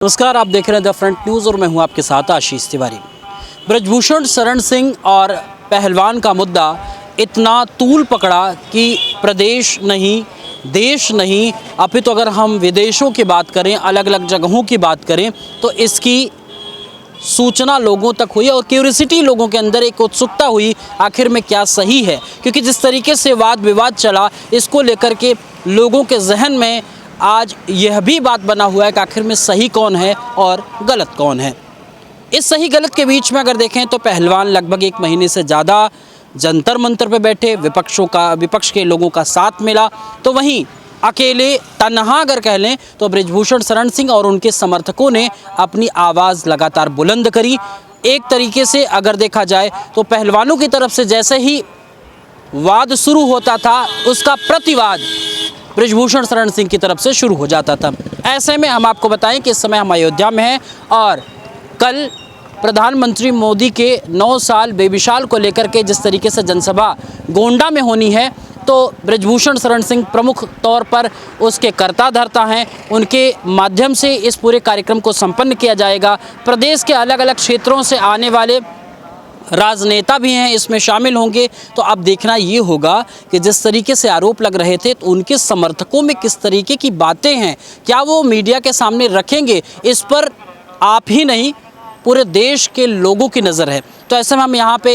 नमस्कार, आप देख रहे हैं द फ्रंट न्यूज़ और मैं हूं आपके साथ आशीष तिवारी। ब्रजभूषण शरण सिंह और पहलवान का मुद्दा इतना तूल पकड़ा कि प्रदेश नहीं, देश नहीं, अपितु अगर हम विदेशों की बात करें, अलग अलग जगहों की बात करें तो इसकी सूचना लोगों तक हुई और क्यूरियोसिटी लोगों के अंदर एक उत्सुकता हुई आखिर में क्या सही है। क्योंकि जिस तरीके से वाद विवाद चला, इसको लेकर के लोगों के जहन में आज यह भी बात बना हुआ है कि आखिर में सही कौन है और गलत कौन है। इस सही गलत के बीच में अगर देखें तो पहलवान लगभग 1 महीने से ज़्यादा जंतर मंतर पे बैठे, विपक्ष के लोगों का साथ मिला, तो वहीं अकेले तन्हा अगर कह लें तो ब्रजभूषण शरण सिंह और उनके समर्थकों ने अपनी आवाज़ लगातार बुलंद करी। एक तरीके से अगर देखा जाए तो पहलवानों की तरफ से जैसे ही वाद शुरू होता था, उसका प्रतिवाद ब्रजभूषण शरण सिंह की तरफ से शुरू हो जाता था। ऐसे में हम आपको बताएं कि इस समय हम अयोध्या में हैं और कल प्रधानमंत्री मोदी के 9 साल बेमिसाल को लेकर के जिस तरीके से जनसभा गोंडा में होनी है, तो ब्रजभूषण शरण सिंह प्रमुख तौर पर उसके कर्ता धर्ता हैं। उनके माध्यम से इस पूरे कार्यक्रम को संपन्न किया जाएगा। प्रदेश के अलग अलग क्षेत्रों से आने वाले राजनेता भी हैं, इसमें शामिल होंगे। तो अब देखना ये होगा कि जिस तरीके से आरोप लग रहे थे तो उनके समर्थकों में किस तरीके की बातें हैं, क्या वो मीडिया के सामने रखेंगे, इस पर आप ही नहीं पूरे देश के लोगों की नज़र है। तो ऐसे में हम यहाँ पे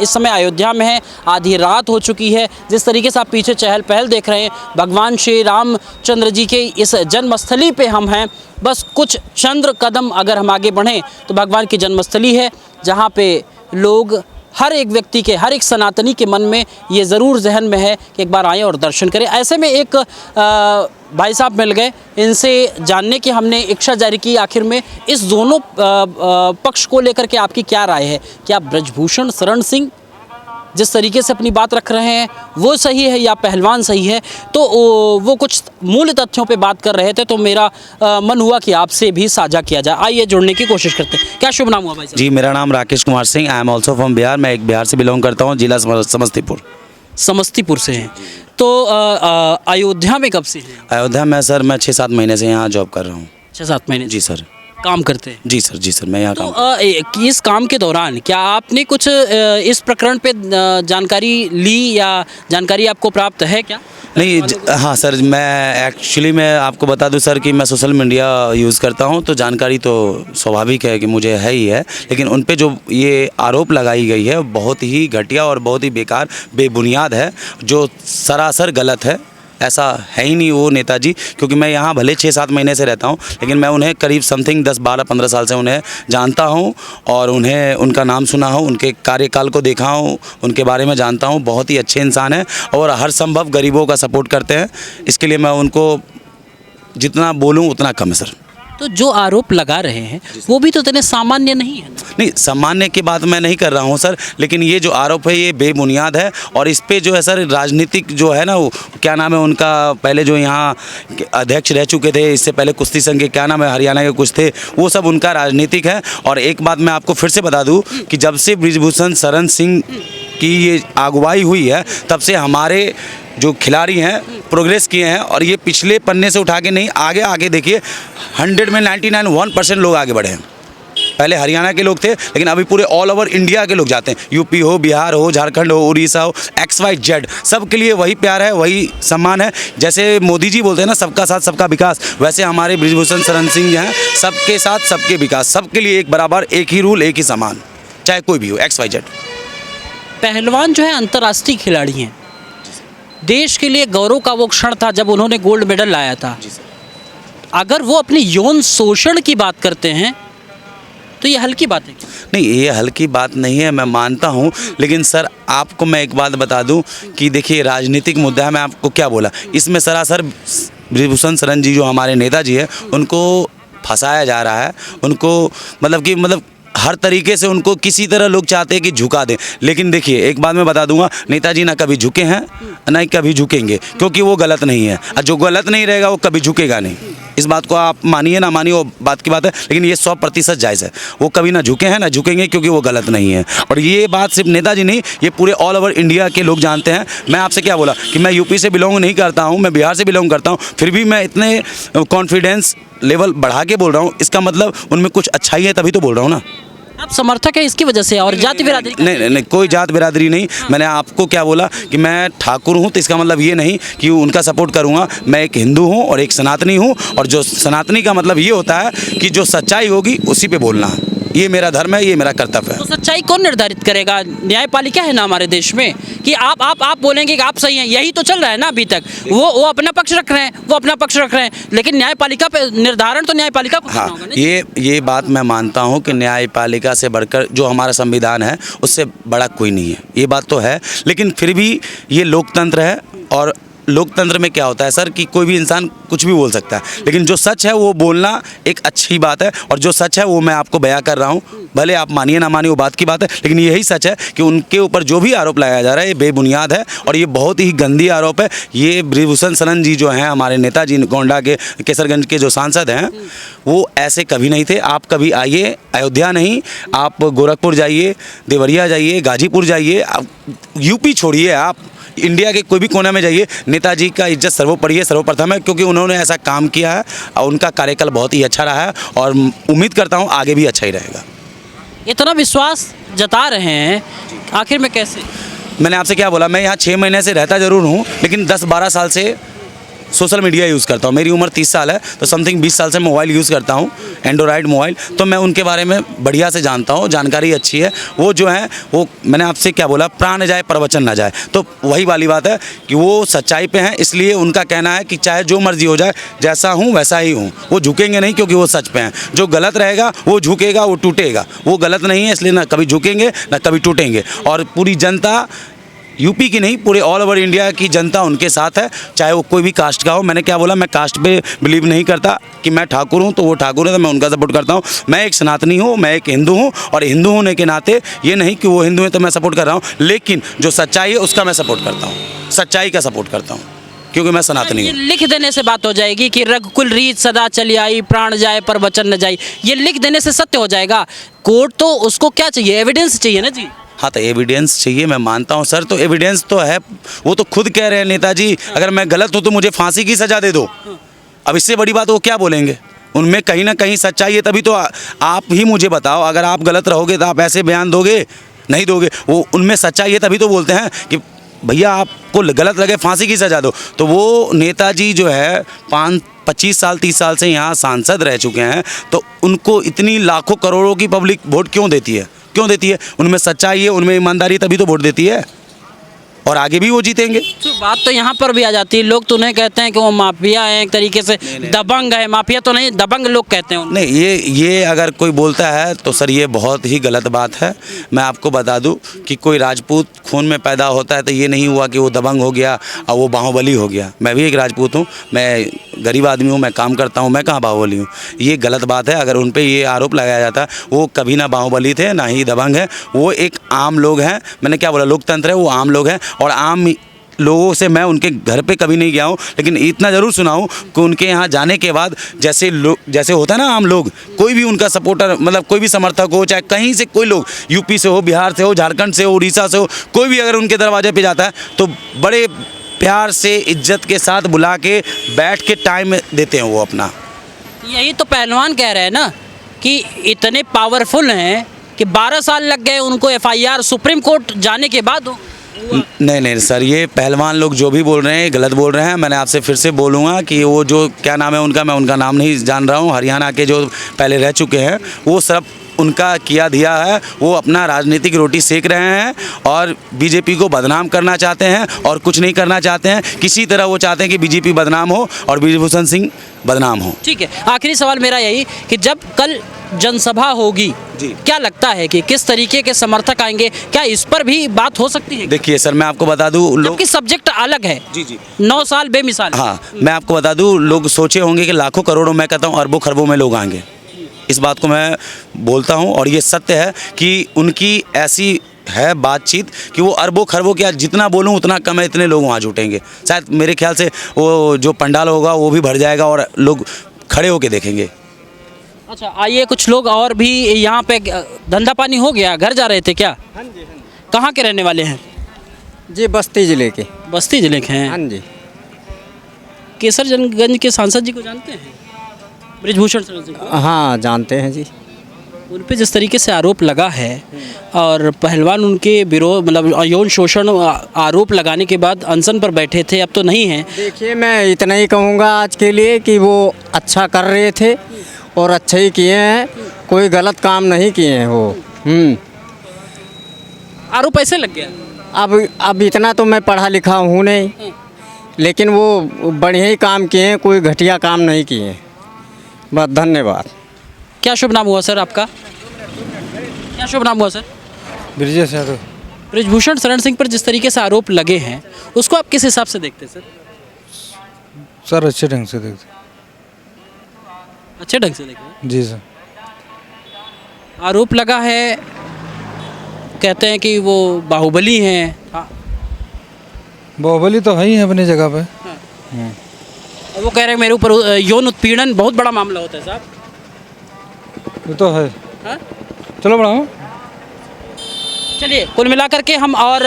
इस समय अयोध्या में हैं, आधी रात हो चुकी है। जिस तरीके से आप पीछे चहल पहल देख रहे हैं, भगवान श्री रामचंद्र जी के इस जन्मस्थली पे हम हैं। बस कुछ चंद्र कदम अगर हम आगे बढ़ें तो भगवान की जन्मस्थली है, जहाँ पे लोग, हर एक व्यक्ति के, हर एक सनातनी के मन में ये ज़रूर जहन में है कि एक बार आएँ और दर्शन करें। ऐसे में एक भाई साहब मिल गए, इनसे जानने की हमने इच्छा जारी की आखिर में इस दोनों पक्ष को लेकर के आपकी क्या राय है। क्या ब्रजभूषण शरण सिंह जिस तरीके से अपनी बात रख रहे हैं वो सही है या पहलवान सही है? तो वो कुछ मूल तथ्यों पे बात कर रहे थे, तो मेरा मन हुआ कि आपसे भी साझा किया जाए। आइए जुड़ने की कोशिश करते हैं। क्या शुभ नाम हुआ भाई साहब? जी, मेरा नाम Rakesh Kumar Singh, I am also from Bihar. मैं एक बिहार से बिलोंग करता हूँ, जिला समस्तीपुर से हैं। तो अयोध्या में कब से हैं? अयोध्या में सर मैं 6-7 महीने से यहाँ जॉब कर रहा हूँ। 6-7 महीने जी सर। काम करते हैं? जी सर मैं यहाँ तो इस काम के दौरान क्या आपने कुछ इस प्रकरण पे जानकारी ली या जानकारी आपको प्राप्त है क्या? नहीं, हाँ सर, मैं आपको बता दूं सर कि मैं सोशल मीडिया यूज़ करता हूं, तो जानकारी तो स्वाभाविक है कि मुझे है ही है। लेकिन उन पे जो ये आरोप लगाई गई है बहुत ही घटिया और बहुत ही बेकार, बेबुनियाद है, जो सरासर गलत है। ऐसा है ही नहीं वो नेताजी, क्योंकि मैं यहाँ भले 6-7 महीने से रहता हूँ, लेकिन मैं उन्हें करीब समथिंग 10-12-15 साल से उन्हें जानता हूँ और उन्हें उनका नाम सुना हूँ, उनके कार्यकाल को देखा हूँ, उनके बारे में जानता हूँ। बहुत ही अच्छे इंसान हैं और हर संभव गरीबों का सपोर्ट करते हैं। इसके लिए मैं उनको जितना बोलूँ उतना कम है सर। तो जो आरोप लगा रहे हैं वो भी तो इतने सामान्य नहीं है। नहीं, सामान्य की बात मैं नहीं कर रहा हूं सर, लेकिन ये जो आरोप है ये बेबुनियाद है। और इस पे जो है सर, राजनीतिक जो है ना, वो क्या नाम है उनका, पहले जो यहाँ अध्यक्ष रह चुके थे, इससे पहले कुश्ती संघ के क्या नाम है, हरियाणा के कुछ थे, वो सब उनका राजनीतिक है। और एक बात मैं आपको फिर से बता दूँ कि जब से ब्रजभूषण शरण सिंह की ये अगुवाई हुई है, तब से हमारे जो खिलाड़ी हैं प्रोग्रेस किए हैं। और ये पिछले पन्ने से उठा के नहीं, आगे देखिए, 100 में 99% लोग आगे बढ़े हैं। पहले हरियाणा के लोग थे, लेकिन अभी पूरे ऑल ओवर इंडिया के लोग जाते हैं। यूपी हो, बिहार हो, झारखंड हो, उड़ीसा हो, XYZ, सबके लिए वही प्यार है, वही सम्मान है। जैसे मोदी जी बोलते हैं ना, सबका साथ सबका विकास, वैसे हमारे ब्रजभूषण शरण सिंह जो हैं, सबके साथ सबके विकास, सबके लिए एक बराबर, एक ही रूल, एक ही सम्मान, चाहे कोई भी हो, XYZ। पहलवान जो है अंतर्राष्ट्रीय खिलाड़ी हैं, देश के लिए गौरव का वो क्षण था जब उन्होंने गोल्ड मेडल लाया था। अगर वो अपनी यौन शोषण की बात करते हैं तो ये हल्की बात है क्या? नहीं, ये हल्की बात नहीं है, मैं मानता हूँ। लेकिन सर आपको मैं एक बात बता दूँ कि देखिए, राजनीतिक मुद्दा है। मैं आपको क्या बोला, इसमें सरासर ब्रजभूषण शरण जी जो हमारे नेताजी हैं, उनको फंसाया जा रहा है। उनको मतलब हर तरीके से उनको किसी तरह लोग चाहते हैं कि झुका दें। लेकिन देखिए, एक बात मैं बता दूंगा, नेताजी ना कभी झुके हैं ना ही कभी झुकेंगे, क्योंकि वो गलत नहीं है। और जो गलत नहीं रहेगा वो कभी झुकेगा नहीं। इस बात को आप मानिए ना मानिए, वो बात की बात है, लेकिन ये 100% जायज़ है। वो कभी ना झुके हैं ना झुकेंगे, क्योंकि वो गलत नहीं है। और ये बात सिर्फ नेताजी नहीं, ये पूरे ऑल ओवर इंडिया के लोग जानते हैं। मैं आपसे क्या बोला कि मैं यूपी से बिलोंग नहीं करता हूँ, मैं बिहार से बिलोंग करता हूँ, फिर भी मैं इतने कॉन्फिडेंस लेवल बढ़ा के बोल रहा हूँ, इसका मतलब उनमें कुछ अच्छाई है तभी तो बोल रहा हूँ ना। आप समर्थक है इसकी वजह से और जाति बिरादरी का? नहीं, कोई जात बिरादरी नहीं। मैंने आपको क्या बोला कि मैं ठाकुर हूँ, तो इसका मतलब ये नहीं कि उनका सपोर्ट करूँगा। मैं एक हिंदू हूँ और एक सनातनी हूँ, और जो सनातनी का मतलब ये होता है कि जो सच्चाई होगी उसी पे बोलना है। ये मेरा धर्म है, ये मेरा कर्तव्य है। तो सच्चाई कौन निर्धारित करेगा? न्यायपालिका है ना हमारे देश में, कि आप बोलेंगे कि आप सही हैं, यही तो चल रहा है ना अभी तक। वो अपना पक्ष रख रहे हैं, वो अपना पक्ष रख रहे हैं, लेकिन न्यायपालिका पे निर्धारण तो न्यायपालिका को करना हाँ, होगा ना। ये बात मैं मानता हूँ कि न्यायपालिका से बढ़कर जो हमारा संविधान है उससे बड़ा कोई नहीं है, ये बात तो है। लेकिन फिर भी ये लोकतंत्र है, और लोकतंत्र में क्या होता है सर कि कोई भी इंसान कुछ भी बोल सकता है, लेकिन जो सच है वो बोलना एक अच्छी बात है, और जो सच है वो मैं आपको बयां कर रहा हूँ। भले आप मानिए ना मानिए वो बात की बात है, लेकिन यही सच है कि उनके ऊपर जो भी आरोप लगाया जा रहा है ये बेबुनियाद है, और ये बहुत ही गंदी आरोप है। ये ब्रिजभूषण शरण जी जो हैं हमारे नेताजी गोंडा के केसरगंज के जो सांसद हैं, वो ऐसे कभी नहीं थे। आप कभी आइए, अयोध्या नहीं, आप गोरखपुर जाइए, देवरिया जाइए, गाजीपुर जाइए, आप यूपी छोड़िए, आप इंडिया के कोई भी कोने में जाइए, नेताजी का इज्जत सर्वोपरि है, सर्वप्रथम है, क्योंकि उन्होंने ऐसा काम किया है और उनका कार्यकाल बहुत ही अच्छा रहा है, और उम्मीद करता हूँ आगे भी अच्छा ही रहेगा। इतना विश्वास जता रहे हैं, आखिर में कैसे? मैंने आपसे क्या बोला, मैं यहाँ 6 महीने से रहता ज़रूर हूँ, लेकिन 10-12 साल से सोशल मीडिया यूज़ करता हूँ। मेरी उम्र 30 साल है, तो समथिंग 20 साल से मोबाइल यूज़ करता हूँ, एंड्रॉयड मोबाइल। तो मैं उनके बारे में बढ़िया से जानता हूँ, जानकारी अच्छी है। वो जो है वो मैंने आपसे क्या बोला, प्राण जाए प्रवचन ना जाए, तो वही वाली बात है कि वो सच्चाई पे हैं। इसलिए उनका कहना है कि चाहे जो मर्जी हो जाए, जैसा हूँ वैसा ही हूँ, वो झुकेंगे नहीं, क्योंकि वो सच पे हैं। जो गलत रहेगा वो झुकेगा, वो टूटेगा। वो गलत नहीं है, इसलिए ना कभी झुकेंगे ना कभी टूटेंगे। और पूरी जनता, यूपी की नहीं, पूरे ऑल ओवर इंडिया की जनता उनके साथ है, चाहे वो कोई भी कास्ट का हो। मैंने क्या बोला, मैं कास्ट पे बिलीव नहीं करता कि मैं ठाकुर हूँ तो वो ठाकुर है तो मैं उनका सपोर्ट करता हूँ। मैं एक सनातनी हूँ, मैं एक हिंदू हूँ, और हिंदू होने के नाते ये नहीं कि वो हिंदू है तो मैं सपोर्ट कर रहा हूँ, लेकिन जो सच्चाई है उसका मैं सपोर्ट करता हूँ, सच्चाई का सपोर्ट करता हूँ, क्योंकि मैं सनातनी ये हूँ। लिख देने से बात हो जाएगी कि रघुकुल रीत सदा चली आई, प्राण जाए पर वचन न जाए, ये लिख देने से सत्य हो जाएगा? कोर्ट तो उसको क्या चाहिए, एविडेंस चाहिए ना जी। हाँ, तो एविडेंस चाहिए, मैं मानता हूँ सर। तो एविडेंस तो है, वो तो खुद कह रहे हैं नेताजी, अगर मैं गलत हूँ तो मुझे फांसी की सज़ा दे दो। अब इससे बड़ी बात वो क्या बोलेंगे? उनमें कहीं ना कहीं सच्चाई है, तभी तो आप ही मुझे बताओ, अगर आप गलत रहोगे तो आप ऐसे बयान दोगे? नहीं दोगे। वो उनमें सच्चाई है तभी तो बोलते हैं कि भैया आपको गलत लगे फांसी की सज़ा दो। तो वो नेताजी जो है 25 साल 30 साल से यहाँ सांसद रह चुके हैं, तो उनको इतनी लाखों करोड़ों की पब्लिक वोट क्यों देती है? क्यों देती है? उनमें सच्चाई है, उनमें ईमानदारी, तभी तो वोट देती है, और आगे भी वो जीतेंगे। तो बात तो यहाँ पर भी आ जाती है, लोग तो उन्हें कहते हैं कि वो माफिया हैं, एक तरीके से दबंग है। माफिया तो नहीं, दबंग लोग कहते हैं उन्हें। नहीं, ये अगर कोई बोलता है तो सर ये बहुत ही गलत बात है। मैं आपको बता दूं कि कोई राजपूत खून में पैदा होता है तो ये नहीं हुआ कि वो दबंग हो गया और वो बाहुबली हो गया। मैं भी एक राजपूत हूँ, मैं गरीब आदमी हूँ, मैं काम करता हूँ, मैं कहाँ बाहुबली हूँ? ये गलत बात है। अगर उन पर ये आरोप लगाया जाता है, वो कभी ना बाहुबली थे ना ही दबंग है, वो एक आम लोग हैं। मैंने क्या बोला, लोकतंत्र है, वो आम लोग हैं, और आम लोगों से मैं उनके घर पे कभी नहीं गया हूँ, लेकिन इतना ज़रूर सुना हूँ कि उनके यहाँ जाने के बाद जैसे होता है ना आम लोग, कोई भी उनका सपोर्टर, मतलब कोई भी समर्थक हो, चाहे कहीं से कोई लोग, यूपी से हो, बिहार से हो, झारखंड से हो, उड़ीसा से हो, कोई भी अगर उनके दरवाजे पे जाता है तो बड़े प्यार से इज्जत के साथ बुला के बैठ के टाइम देते हैं वो अपना। यही तो पहलवान कह रहे हैं ना कि इतने पावरफुल हैं कि 12 साल लग गए उनको FIR सुप्रीम कोर्ट जाने के बाद। नहीं सर, ये पहलवान लोग जो भी बोल रहे हैं गलत बोल रहे हैं। मैंने आपसे फिर से बोलूँगा कि वो जो क्या नाम है उनका, मैं उनका नाम नहीं जान रहा हूँ, हरियाणा के जो पहले रह चुके हैं, वो सब उनका किया दिया है। वो अपना राजनीतिक रोटी सेक रहे हैं और बीजेपी को बदनाम करना चाहते हैं, और कुछ नहीं करना चाहते हैं। किसी तरह वो चाहते हैं कि बीजेपी बदनाम हो और ब्रिजभूषण सिंह बदनाम हो। ठीक है, आखिरी सवाल मेरा यही कि जब कल जनसभा होगी जी, क्या लगता है कि किस तरीके के समर्थक आएंगे? क्या इस पर भी बात हो सकती है? देखिए सर, मैं आपको बता दूं, लोग जबकि सब्जेक्ट अलग है। जी 9 साल बेमिसाल। हाँ, मैं आपको बता दूं, लोग सोचे होंगे कि लाखों करोड़ों, मैं कहता हूँ अरबों खरबों में लोग आएंगे। इस बात को मैं बोलता हूँ, और ये सत्य है कि उनकी ऐसी है बातचीत कि वो अरबों खरबों, क्या जितना बोलूँ उतना कम है, इतने लोग वहाँ जुटेंगे। शायद मेरे ख्याल से वो जो पंडाल होगा वो भी भर जाएगा और लोग खड़े होके देखेंगे। अच्छा, आइए कुछ लोग और भी यहाँ पे। धंधा पानी हो गया, घर जा रहे थे क्या? हाँ जी। कहाँ के रहने वाले हैं? जी बस्ती जिले के। बस्ती जिले के हैं। हाँ जी। केसरगंज के सांसद जी को जानते हैं? ब्रिजभूषण शरण सिंह को? हाँ जानते हैं जी। उन पे जिस तरीके से आरोप लगा है और पहलवान उनके विरोध मतलब यौन शोषण आरोप लगाने के बाद अनशन पर बैठे थे, अब तो नहीं हैं। देखिए मैं इतना ही कहूँगा आज के लिए कि वो अच्छा कर रहे थे और अच्छा ही किए हैं, कोई गलत काम नहीं किए हैं वो। आरोप ऐसे लग गया। अब इतना तो मैं पढ़ा लिखा हूँ नहीं, लेकिन वो बढ़िया ही काम किए हैं, कोई घटिया काम नहीं किए हैं। बस धन्यवाद। क्या शुभ नाम हुआ सर आपका? क्या शुभ नाम हुआ सर? ब्रिजेश यादव। ब्रिजभूषण शरण सिंह पर जिस तरीके से आरोप लगे हैं उसको आप किस हिसाब से देखते हैं सर? सर अच्छे ढंग से देखते। अच्छे ढंग से देखते हैं। जी सर। आरोप लगा है, कहते हैं कि वो बाहुबली हैं। हाँ। बाहुबली तो है ही है अपनी जगह पे। और वो कह रहे हैं मेरे ऊपर यौन उत्पीड़न बहुत बड़ा मामला होता है साहब। ये तो है। हाँ? चलो बढ़ाओ। चलिए कुल मिलाकर के हम और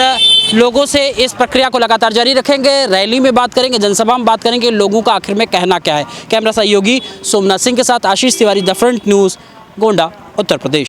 लोगों से इस प्रक्रिया को लगातार जारी रखेंगे, रैली में बात करेंगे, जनसभा में बात करेंगे, लोगों का आखिर में कहना क्या है। कैमरा सहयोगी सोमनाथ सिंह के साथ Ashish Tiwari, the front news, Gonda, Uttar Pradesh.